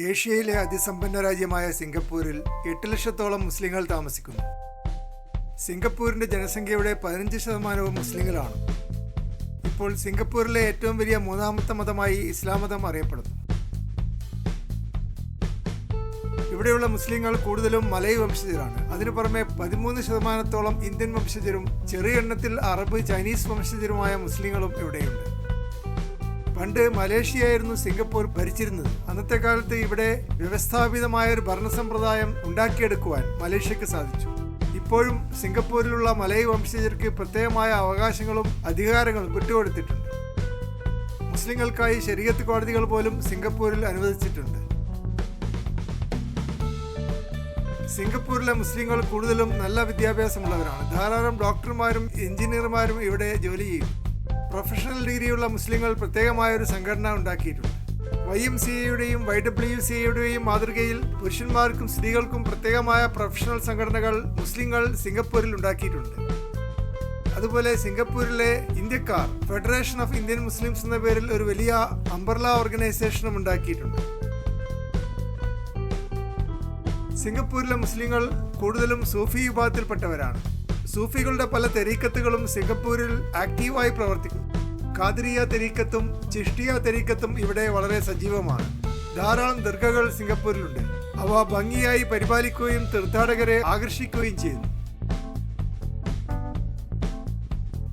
ഏഷ്യയിലെ അതിസമ്പന്ന രാജ്യമായ സിംഗപ്പൂരിൽ 8 ലക്ഷത്തോളം മുസ്ലിങ്ങൾ താമസിക്കുന്നു. സിംഗപ്പൂരിന്റെ ജനസംഖ്യയുടെ 15% മുസ്ലിങ്ങളാണ്. ഇപ്പോൾ സിംഗപ്പൂരിലെ ഏറ്റവും വലിയ മൂന്നാമത്തെ മതമായി ഇസ്ലാം മതം അറിയപ്പെടുന്നു. ഇവിടെയുള്ള മുസ്ലിങ്ങൾ കൂടുതലും മലയ് വംശജരാണ്. അതിനു പുറമെ 13% ഇന്ത്യൻ വംശജരും ചെറിയ എണ്ണത്തിൽ അറബ്, ചൈനീസ് വംശജരുമായ മുസ്ലിങ്ങളും ഇവിടെയുണ്ട്. പണ്ട് മലേഷ്യയായിരുന്നു സിംഗപ്പൂർ ഭരിച്ചിരുന്നത്. അന്നത്തെ കാലത്ത് ഇവിടെ വ്യവസ്ഥാപിതമായ ഒരു ഭരണസമ്പ്രദായം ഉണ്ടാക്കിയെടുക്കുവാൻ മലേഷ്യക്ക് സാധിച്ചു. ഇപ്പോഴും സിംഗപ്പൂരിലുള്ള മലയ് വംശജർക്ക് പ്രത്യേകമായ അവകാശങ്ങളും അധികാരങ്ങളും വിട്ടുകൊടുത്തിട്ടുണ്ട്. മുസ്ലിങ്ങൾക്കായി ശരീഅത്ത് കോടതികൾ പോലും സിംഗപ്പൂരിൽ അനുവദിച്ചിട്ടുണ്ട്. സിംഗപ്പൂരിലെ മുസ്ലിങ്ങൾ കൂടുതലും നല്ല വിദ്യാഭ്യാസമുള്ളവരാണ്. ധാരാളം ഡോക്ടർമാരും എഞ്ചിനീയർമാരും ഇവിടെ ജോലി ചെയ്യും. പ്രൊഫഷണൽ ഡിഗ്രിയുള്ള മുസ്ലിങ്ങൾ പ്രത്യേകമായ ഒരു സംഘടന ഉണ്ടാക്കിയിട്ടുണ്ട്. YMCAയുടെയും YWCAയുടെയും മാതൃകയിൽ പുരുഷന്മാർക്കും സ്ത്രീകൾക്കും പ്രത്യേകമായ പ്രൊഫഷണൽ സംഘടനകൾ മുസ്ലിങ്ങൾ സിംഗപ്പൂരിൽ ഉണ്ടാക്കിയിട്ടുണ്ട്. അതുപോലെ സിംഗപ്പൂരിലെ ഇന്ത്യക്കാർ ഫെഡറേഷൻ ഓഫ് ഇന്ത്യൻ മുസ്ലിംസ് എന്ന പേരിൽ ഒരു വലിയ അംബ്രല്ല ഓർഗനൈസേഷനും ഉണ്ടാക്കിയിട്ടുണ്ട്. സിംഗപ്പൂരിലെ മുസ്ലിങ്ങൾ കൂടുതലും സൂഫി വിഭാഗത്തിൽപ്പെട്ടവരാണ്. സൂഫികളുടെ പല തെരീക്കത്തുകളും സിംഗപ്പൂരിൽ ആക്റ്റീവായി പ്രവർത്തിക്കുന്നു. ഖാദിരിയ തെരീക്കത്തും ചിഷ്ടിയ തെരീക്കത്തും ഇവിടെ വളരെ സജീവമാണ്. ധാരാളം ദർഗകൾ സിംഗപ്പൂരിലുണ്ട്. അവ ഭംഗിയായി പരിപാലിക്കുകയും തീർത്ഥാടകരെ ആകർഷിക്കുകയും ചെയ്യുന്നു.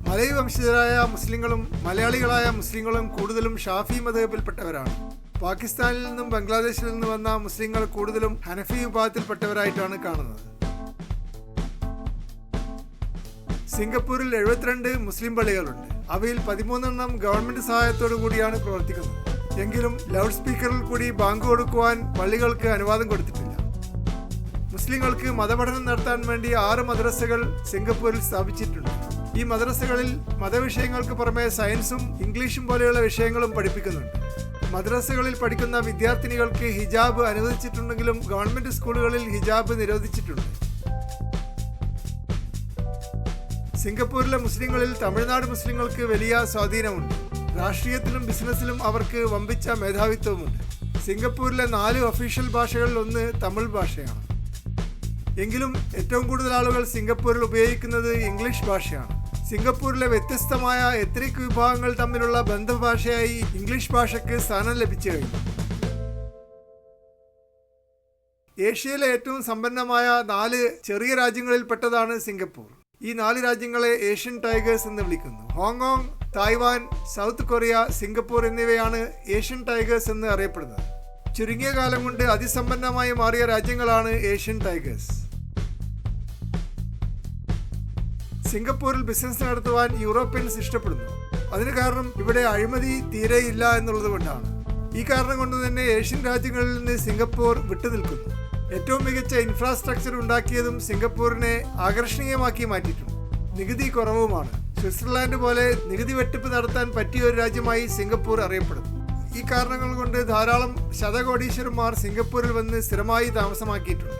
മലയ് വംശജരായ മുസ്ലിങ്ങളും മലയാളികളായ മുസ്ലിങ്ങളും കൂടുതലും ഷാഫി മദ്ഹബിൽപ്പെട്ടവരാണ്. പാകിസ്ഥാനിൽ നിന്നും ബംഗ്ലാദേശിൽ നിന്നും വന്ന മുസ്ലിങ്ങൾ കൂടുതലും ഹനഫി വിഭാഗത്തിൽപ്പെട്ടവരായിട്ടാണ് കാണുന്നത്. സിംഗപ്പൂരിൽ 72 മുസ്ലിം പള്ളികളുണ്ട്. അവയിൽ 13 ഗവൺമെന്റ് സഹായത്തോടു കൂടിയാണ് പ്രവർത്തിക്കുന്നത്. എങ്കിലും ലൗഡ് സ്പീക്കറിൽ കൂടി ബാങ്ക് കൊടുക്കുവാൻ പള്ളികൾക്ക് അനുവാദം കൊടുത്തിട്ടില്ല. മുസ്ലിങ്ങൾക്ക് മതപഠനം നടത്താൻ വേണ്ടി 6 മദ്രസകൾ സിംഗപ്പൂരിൽ സ്ഥാപിച്ചിട്ടുണ്ട്. ഈ മദ്രസകളിൽ മതവിഷയങ്ങൾക്ക് പുറമെ സയൻസും ഇംഗ്ലീഷും പോലെയുള്ള വിഷയങ്ങളും പഠിപ്പിക്കുന്നുണ്ട്. മദ്രസകളിൽ പഠിക്കുന്ന വിദ്യാർത്ഥിനികൾക്ക് ഹിജാബ് അനുവദിച്ചിട്ടുണ്ടെങ്കിലും ഗവൺമെന്റ് സ്കൂളുകളിൽ ഹിജാബ് നിരോധിച്ചിട്ടുണ്ട്. സിംഗപ്പൂരിലെ മുസ്ലിങ്ങളിൽ തമിഴ്നാട് മുസ്ലിങ്ങൾക്ക് വലിയ സ്വാധീനമുണ്ട്. രാഷ്ട്രീയത്തിലും ബിസിനസ്സിലും അവർക്ക് വമ്പിച്ച മേധാവിത്വമുണ്ട്. സിംഗപ്പൂരിലെ 4 ഒഫീഷ്യൽ ഭാഷകളിൽ ഒന്ന് തമിഴ് ഭാഷയാണ്. എങ്കിലും ഏറ്റവും കൂടുതൽ ആളുകൾ സിംഗപ്പൂരിൽ ഉപയോഗിക്കുന്നത് ഇംഗ്ലീഷ് ഭാഷയാണ്. സിംഗപ്പൂരിലെ വ്യത്യസ്തമായ എത്നിക് വിഭാഗങ്ങൾ തമ്മിലുള്ള ബന്ധഭാഷയായി ഇംഗ്ലീഷ് ഭാഷയ്ക്ക് സ്ഥാനം ലഭിച്ചു കഴിഞ്ഞു. ഏഷ്യയിലെ ഏറ്റവും സമ്പന്നമായ 4 ചെറിയ രാജ്യങ്ങളിൽപ്പെട്ടതാണ് സിംഗപ്പൂർ. ഈ 4 രാജ്യങ്ങളെ ഏഷ്യൻ ടൈഗേഴ്സ് എന്ന് വിളിക്കുന്നു. Hong Kong, Taiwan, south Korea, Singapore എന്നിവയാണ് ഏഷ്യൻ ടൈഗേഴ്സ് എന്ന് അറിയപ്പെടുന്നത്. ചുരുങ്ങിയ കാലം കൊണ്ട് അതിസമ്പന്നമായി മാറിയ രാജ്യങ്ങളാണ് ഏഷ്യൻ ടൈഗേഴ്സ്. സിംഗപ്പൂരിൽ ബിസിനസ് നടത്തുവാൻ യൂറോപ്യൻസ് ഇഷ്ടപ്പെടുന്നു. അതിന് കാരണം ഇവിടെ അഴിമതി തീരെയില്ല എന്നുള്ളത് കൊണ്ടാണ്. ഈ കാരണം കൊണ്ട് തന്നെ ഏഷ്യൻ രാജ്യങ്ങളിൽ നിന്ന് സിംഗപ്പൂർ വിട്ടുനിൽക്കുന്നു. ഏറ്റവും മികച്ച ഇൻഫ്രാസ്ട്രക്ചർ ഉണ്ടാക്കിയതും സിംഗപ്പൂരിനെ ആകർഷണീയമാക്കി മാറ്റിയിട്ടുണ്ട്. നികുതി കുറവുമാണ്. സ്വിറ്റ്സർലാൻഡ് പോലെ നികുതി വെട്ടിപ്പ് നടത്താൻ പറ്റിയ ഒരു രാജ്യമായി സിംഗപ്പൂർ അറിയപ്പെടുന്നു. ഈ കാരണങ്ങൾ കൊണ്ട് ധാരാളം ശതകോടീശ്വരന്മാർ സിംഗപ്പൂരിൽ വന്ന് സ്ഥിരമായി താമസമാക്കിയിട്ടുണ്ട്.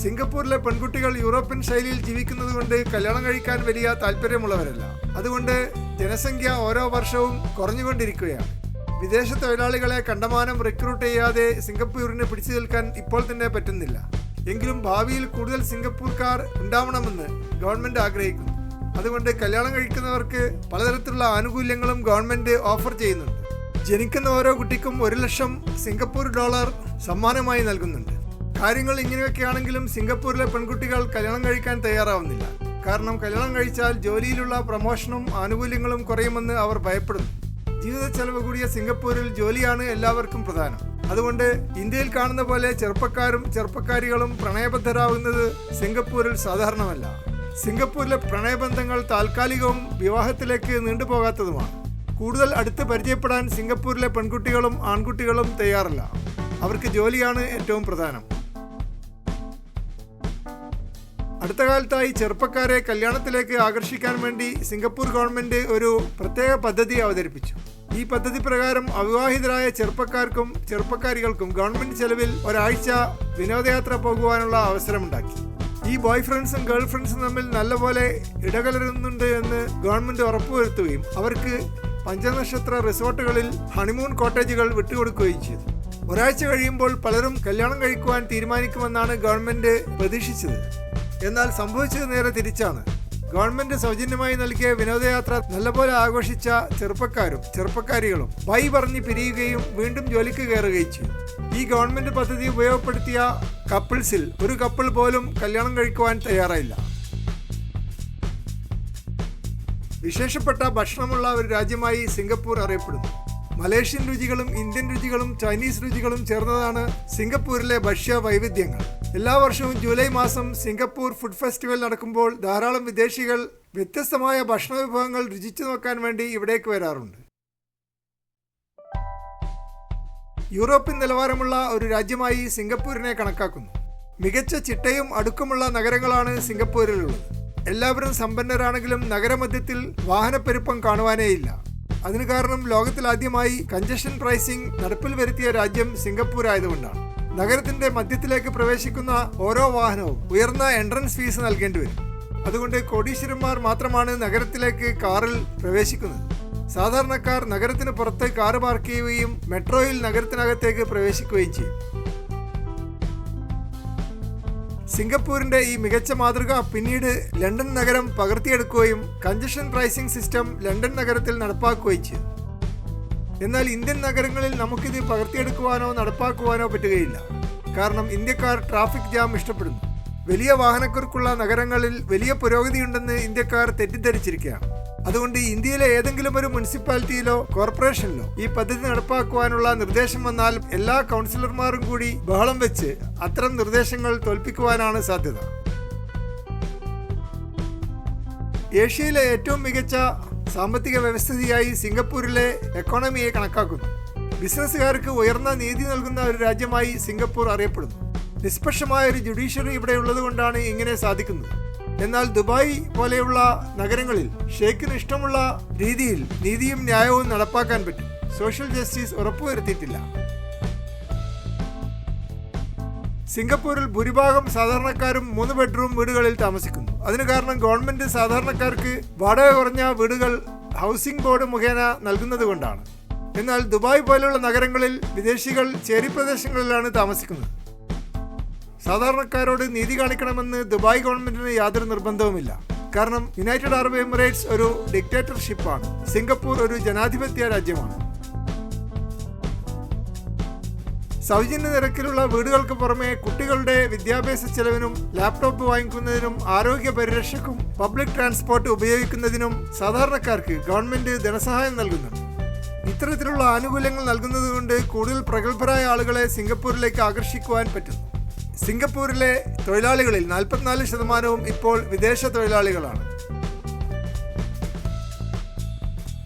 സിംഗപ്പൂരിലെ പെൺകുട്ടികൾ യൂറോപ്യൻ ശൈലിയിൽ ജീവിക്കുന്നത് കൊണ്ട് കല്യാണം കഴിക്കാൻ വലിയ താല്പര്യമുള്ളവരല്ല. അതുകൊണ്ട് ജനസംഖ്യ ഓരോ വർഷവും കുറഞ്ഞുകൊണ്ടിരിക്കുകയാണ്. വിദേശ തൊഴിലാളികളെ കണ്ടമാനം റിക്രൂട്ട് ചെയ്യാതെ സിംഗപ്പൂരിന് പിടിച്ചു നിൽക്കാൻ ഇപ്പോൾ തന്നെ പറ്റുന്നില്ല. എങ്കിലും ഭാവിയിൽ കൂടുതൽ സിംഗപ്പൂർക്കാർ ഉണ്ടാവണമെന്ന് ഗവൺമെന്റ് ആഗ്രഹിക്കുന്നു. അതുകൊണ്ട് കല്യാണം കഴിക്കുന്നവർക്ക് പലതരത്തിലുള്ള ആനുകൂല്യങ്ങളും ഗവൺമെന്റ് ഓഫർ ചെയ്യുന്നുണ്ട്. ജനിക്കുന്ന ഓരോ കുട്ടിക്കും 1 ലക്ഷം സിംഗപ്പൂർ ഡോളർ സമ്മാനമായി നൽകുന്നുണ്ട്. കാര്യങ്ങൾ ഇങ്ങനെയൊക്കെയാണെങ്കിലും സിംഗപ്പൂരിലെ പെൺകുട്ടികൾ കല്യാണം കഴിക്കാൻ തയ്യാറാവുന്നില്ല. കാരണം കല്യാണം കഴിച്ചാൽ ജോലിയിലുള്ള പ്രമോഷനും ആനുകൂല്യങ്ങളും കുറയുമെന്ന് അവർ ഭയപ്പെടുന്നു. ജീവിത ചെലവ് കൂടിയ സിംഗപ്പൂരിൽ ജോലിയാണ് എല്ലാവർക്കും പ്രധാനം. അതുകൊണ്ട് ഇന്ത്യയിൽ കാണുന്ന പോലെ ചെറുപ്പക്കാരും ചെറുപ്പക്കാരികളും പ്രണയബദ്ധരാകുന്നത് സിംഗപ്പൂരിൽ സാധാരണമല്ല. സിംഗപ്പൂരിലെ പ്രണയബന്ധങ്ങൾ താൽക്കാലികവും വിവാഹത്തിലേക്ക് നീണ്ടുപോകാത്തതുമാണ്. കൂടുതൽ അടുത്ത് പരിചയപ്പെടാൻ സിംഗപ്പൂരിലെ പെൺകുട്ടികളും ആൺകുട്ടികളും തയ്യാറല്ല. അവർക്ക് ജോലിയാണ് ഏറ്റവും പ്രധാനം. അടുത്ത കാലത്തായി ചെറുപ്പക്കാരെ കല്യാണത്തിലേക്ക് ആകർഷിക്കാൻ വേണ്ടി സിംഗപ്പൂർ ഗവൺമെന്റ് ഒരു പ്രത്യേക പദ്ധതി അവതരിപ്പിച്ചു. ഈ പദ്ധതി പ്രകാരം അവിവാഹിതരായ ചെറുപ്പക്കാർക്കും ചെറുപ്പക്കാരികൾക്കും ഗവൺമെന്റ് ചെലവിൽ ഒരാഴ്ച വിനോദയാത്ര പോകുവാനുള്ള അവസരമുണ്ടാക്കി. ഈ ബോയ് ഫ്രണ്ട്സും ഗേൾ ഫ്രണ്ട്സും തമ്മിൽ നല്ലപോലെ ഇടകലരുന്നുണ്ട് എന്ന് ഗവൺമെന്റ് ഉറപ്പുവരുത്തുകയും അവർക്ക് പഞ്ചനക്ഷത്ര റിസോർട്ടുകളിൽ ഹണിമൂൺ കോട്ടേജുകൾ വിട്ടുകൊടുക്കുകയും ചെയ്തു. ഒരാഴ്ച കഴിയുമ്പോൾ പലരും കല്യാണം കഴിക്കുവാൻ തീരുമാനിക്കുമെന്നാണ് ഗവൺമെന്റ് പ്രതീക്ഷിച്ചത്. എന്നാൽ സംഭവിച്ചത് നേരെ തിരിച്ചാണ്. ഗവൺമെന്റ് സൗജന്യമായി നൽകിയ വിനോദയാത്ര നല്ലപോലെ ആഘോഷിച്ച ചെറുപ്പക്കാരികളും ബൈ പറഞ്ഞ് പിരിയുകയും വീണ്ടും ജോലിക്ക് കയറുകയും ചെയ്തു. ഈ ഗവൺമെന്റ് പദ്ധതി ഉപയോഗപ്പെടുത്തിയ കപ്പിൾസിൽ ഒരു കപ്പിൾ പോലും കല്യാണം കഴിക്കുവാൻ തയ്യാറായില്ല. വിശേഷപ്പെട്ട ഭക്ഷണമുള്ള ഒരു രാജ്യമായി സിംഗപ്പൂർ അറിയപ്പെടുന്നു. മലേഷ്യൻ രുചികളും ഇന്ത്യൻ രുചികളും ചൈനീസ് രുചികളും ചേർന്നതാണ് സിംഗപ്പൂരിലെ ഭക്ഷ്യ വൈവിധ്യങ്ങൾ. എല്ലാ വർഷവും ജൂലൈ മാസം സിംഗപ്പൂർ ഫുഡ് ഫെസ്റ്റിവൽ നടക്കുമ്പോൾ ധാരാളം വിദേശികൾ വ്യത്യസ്തമായ ഭക്ഷണ വിഭവങ്ങൾ രുചിച്ചു നോക്കാൻ വേണ്ടി ഇവിടേക്ക് വരാറുണ്ട്. യൂറോപ്യൻ നിലവാരമുള്ള ഒരു രാജ്യമായി സിംഗപ്പൂരിനെ കണക്കാക്കുന്നു. മികച്ച ചിട്ടയും അടുക്കുമുള്ള നഗരങ്ങളാണ് സിംഗപ്പൂരിലുള്ളത്. എല്ലാവരും സമ്പന്നരാണെങ്കിലും നഗരമധ്യത്തിൽ വാഹനപ്പെരുപ്പം കാണുവാനേയില്ല. അതിന് കാരണം ലോകത്തിലാദ്യമായി കൺജഷൻ പ്രൈസിംഗ് നടപ്പിൽ വരുത്തിയ രാജ്യം സിംഗപ്പൂർ ആയതുകൊണ്ടാണ്. നഗരത്തിന്റെ മധ്യത്തിലേക്ക് പ്രവേശിക്കുന്ന ഓരോ വാഹനവും ഉയർന്ന എൻട്രൻസ് ഫീസ് നൽകേണ്ടി വരും. അതുകൊണ്ട് കോടീശ്വരന്മാർ മാത്രമാണ് നഗരത്തിലേക്ക് കാറിൽ പ്രവേശിക്കുന്നത്. സാധാരണക്കാർ നഗരത്തിന് പുറത്ത് കാറ് പാർക്ക് ചെയ്യുകയും മെട്രോയിൽ നഗരത്തിനകത്തേക്ക് പ്രവേശിക്കുകയും ചെയ്യും. സിംഗപ്പൂരിന്റെ ഈ മികച്ച മാതൃക പിന്നീട് ലണ്ടൻ നഗരം പകർത്തിയെടുക്കുകയും കൺജഷൻ പ്രൈസിംഗ് സിസ്റ്റം ലണ്ടൻ നഗരത്തിൽ നടപ്പാക്കുകയും ചെയ്തു. എന്നാൽ ഇന്ത്യൻ നഗരങ്ങളിൽ നമുക്കിത് പകർത്തിയെടുക്കുവാനോ നടപ്പാക്കുവാനോ പറ്റുകയില്ല. കാരണം ഇന്ത്യക്കാർ ട്രാഫിക് ജാം ഇഷ്ടപ്പെടുന്നു. വലിയ വാഹനക്കുരുക്കുള്ള നഗരങ്ങളിൽ വലിയ പുരോഗതിയുണ്ടെന്ന് ഇന്ത്യക്കാർ തെറ്റിദ്ധരിച്ചിരിക്കുകയാണ്. അതുകൊണ്ട് ഇന്ത്യയിലെ ഏതെങ്കിലും ഒരു മുനിസിപ്പാലിറ്റിയിലോ കോർപ്പറേഷനിലോ ഈ പദ്ധതി നടപ്പാക്കുവാനുള്ള നിർദ്ദേശം വന്നാൽ എല്ലാ കൗൺസിലർമാരും കൂടി ബഹളം വെച്ച് അത്തരം നിർദ്ദേശങ്ങൾ തോൽപ്പിക്കുവാനാണ് സാധ്യത. ഏഷ്യയിലെ ഏറ്റവും മികച്ച സാമ്പത്തിക വ്യവസ്ഥിതിയായി സിംഗപ്പൂരിലെ എക്കോണമിയെ കണക്കാക്കുന്നു. ബിസിനസ്സുകാർക്ക് ഉയർന്ന നീതി നൽകുന്ന ഒരു രാജ്യമായി സിംഗപ്പൂർ അറിയപ്പെടുന്നു. നിഷ്പക്ഷമായ ഒരു ജുഡീഷ്യറി ഇവിടെ ഉള്ളതുകൊണ്ടാണ് ഇങ്ങനെ സാധിക്കുന്നത്. എന്നാൽ ദുബായ് പോലെയുള്ള നഗരങ്ങളിൽ ഷെയ്ഖിന് ഇഷ്ടമുള്ള രീതിയിൽ നീതിയും ന്യായവും നടപ്പാക്കാൻ പറ്റും. സോഷ്യൽ ജസ്റ്റിസ് ഉറപ്പുവരുത്തിയിട്ടില്ല. സിംഗപ്പൂരിൽ ഭൂരിഭാഗം സാധാരണക്കാരും 3 ബെഡ്റൂം വീടുകളിൽ താമസിക്കുന്നു. അതിന് കാരണം ഗവൺമെന്റ് സാധാരണക്കാർക്ക് വാടക കുറഞ്ഞ വീടുകൾ ഹൗസിംഗ് ബോർഡ് മുഖേന നൽകുന്നത് കൊണ്ടാണ്. എന്നാൽ ദുബായ് പോലെയുള്ള നഗരങ്ങളിൽ വിദേശികൾ ചേരി പ്രദേശങ്ങളിലാണ് താമസിക്കുന്നത്. സാധാരണക്കാരോട് നീതി കാണിക്കണമെന്ന് ദുബായ് ഗവൺമെന്റിന് യാതൊരു നിർബന്ധവുമില്ല. കാരണം യുണൈറ്റഡ് അറബ് എമിറേറ്റ്സ് ഒരു ഡിക്റ്റേറ്റർഷിപ്പാണ്. സിംഗപ്പൂർ ഒരു ജനാധിപത്യ രാജ്യമാണ്. സൗജന്യ നിരക്കിലുള്ള വീടുകൾക്ക് പുറമെ കുട്ടികളുടെ വിദ്യാഭ്യാസ ചെലവിനും ലാപ്ടോപ്പ് വാങ്ങിക്കുന്നതിനും ആരോഗ്യ പരിരക്ഷയ്ക്കും പബ്ലിക് ട്രാൻസ്പോർട്ട് ഉപയോഗിക്കുന്നതിനും സാധാരണക്കാർക്ക് ഗവൺമെന്റ് ധനസഹായം നൽകുന്നുണ്ട്. ഇത്തരത്തിലുള്ള ആനുകൂല്യങ്ങൾ നൽകുന്നതുകൊണ്ട് കൂടുതൽ പ്രഗത്ഭരായ ആളുകളെ സിംഗപ്പൂരിലേക്ക് ആകർഷിക്കുവാൻ പറ്റുന്നു. സിംഗപ്പൂരിലെ തൊഴിലാളികളിൽ 44% ഇപ്പോൾ വിദേശ തൊഴിലാളികളാണ്.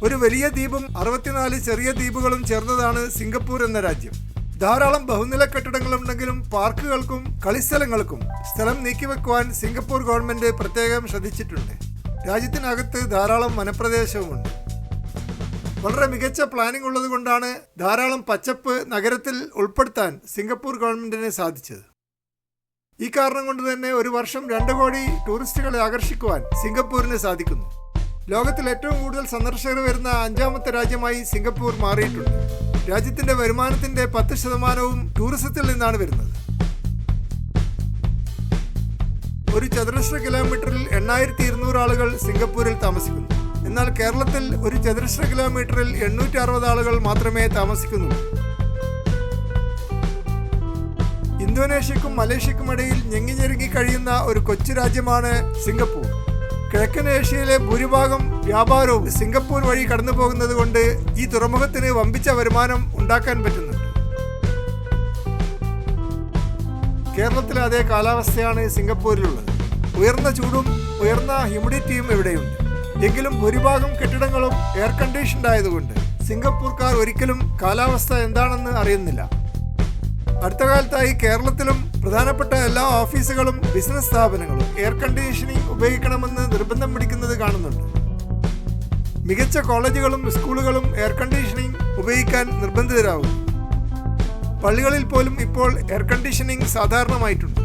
ഒരു വലിയ ദ്വീപും 64 ചെറിയ ദ്വീപുകളും ചേർന്നതാണ് സിംഗപ്പൂർ എന്ന രാജ്യം. ധാരാളം ബഹുനില കെട്ടിടങ്ങളുണ്ടെങ്കിലും പാർക്കുകൾക്കും കളിസ്ഥലങ്ങൾക്കും സ്ഥലം നീക്കിവെക്കുവാൻ സിംഗപ്പൂർ ഗവൺമെന്റ് പ്രത്യേകം ശ്രദ്ധിച്ചിട്ടുണ്ട്. രാജ്യത്തിനകത്ത് ധാരാളം വനപ്രദേശവുമുണ്ട്. വളരെ മികച്ച പ്ലാനിംഗ് ഉള്ളതുകൊണ്ടാണ് ധാരാളം പച്ചപ്പ് നഗരത്തിൽ ഉൾപ്പെടുത്താൻ സിംഗപ്പൂർ ഗവൺമെന്റിന് സാധിച്ചത്. ഈ കാരണം കൊണ്ട് തന്നെ ഒരു വർഷം 2 കോടി ടൂറിസ്റ്റുകളെ ആകർഷിക്കുവാൻ സിംഗപ്പൂരിന് സാധിക്കുന്നു. ലോകത്തിൽ ഏറ്റവും കൂടുതൽ സന്ദർശകർ വരുന്ന 5ാമത്തെ രാജ്യമായി സിംഗപ്പൂർ മാറിയിട്ടുണ്ട്. രാജ്യത്തിന്റെ വരുമാനത്തിന്റെ 10% ടൂറിസത്തിൽ നിന്നാണ് വരുന്നത്. ഒരു ചതുരശ്ര കിലോമീറ്ററിൽ 8200 ആളുകൾ സിംഗപ്പൂരിൽ താമസിക്കുന്നു. എന്നാൽ കേരളത്തിൽ ഒരു ചതുരശ്ര കിലോമീറ്ററിൽ 860 ആളുകൾ മാത്രമേ താമസിക്കുന്നുള്ളൂ. ഇന്തോനേഷ്യക്കും മലേഷ്യക്കും ഇടയിൽ ഞെങ്ങി കഴിയുന്ന ഒരു കൊച്ചു രാജ്യമാണ് സിംഗപ്പൂർ. കിഴക്കൻ ഏഷ്യയിലെ ഭൂരിഭാഗം വ്യാപാരവും സിംഗപ്പൂർ വഴി കടന്നു പോകുന്നത് കൊണ്ട് ഈ തുറമുഖത്തിന് വമ്പിച്ച വരുമാനം ഉണ്ടാക്കാൻ പറ്റുന്നുണ്ട്. കേരളത്തിലെ അതേ കാലാവസ്ഥയാണ് സിംഗപ്പൂരിലുള്ളത്. ഉയർന്ന ചൂടും ഉയർന്ന ഹ്യൂമിഡിറ്റിയും ഇവിടെയുണ്ട്. എങ്കിലും ഭൂരിഭാഗം കെട്ടിടങ്ങളും എയർ കണ്ടീഷൻഡ് ആയതുകൊണ്ട് സിംഗപ്പൂർക്കാർ ഒരിക്കലും കാലാവസ്ഥ എന്താണെന്ന് അറിയുന്നില്ല. അടുത്ത കാലത്തായി കേരളത്തിലും പ്രധാനപ്പെട്ട എല്ലാ ഓഫീസുകളും ബിസിനസ് സ്ഥാപനങ്ങളും എയർ കണ്ടീഷനിങ് ഉപയോഗിക്കണമെന്ന് നിർബന്ധം പിടിക്കുന്നത് കാണുന്നുണ്ട്. മികച്ച കോളേജുകളും സ്കൂളുകളും എയർ കണ്ടീഷനിങ് ഉപയോഗിക്കാൻ നിർബന്ധിതരാകും. പള്ളികളിൽ പോലും ഇപ്പോൾ എയർ കണ്ടീഷനിങ് സാധാരണമായിട്ടുണ്ട്.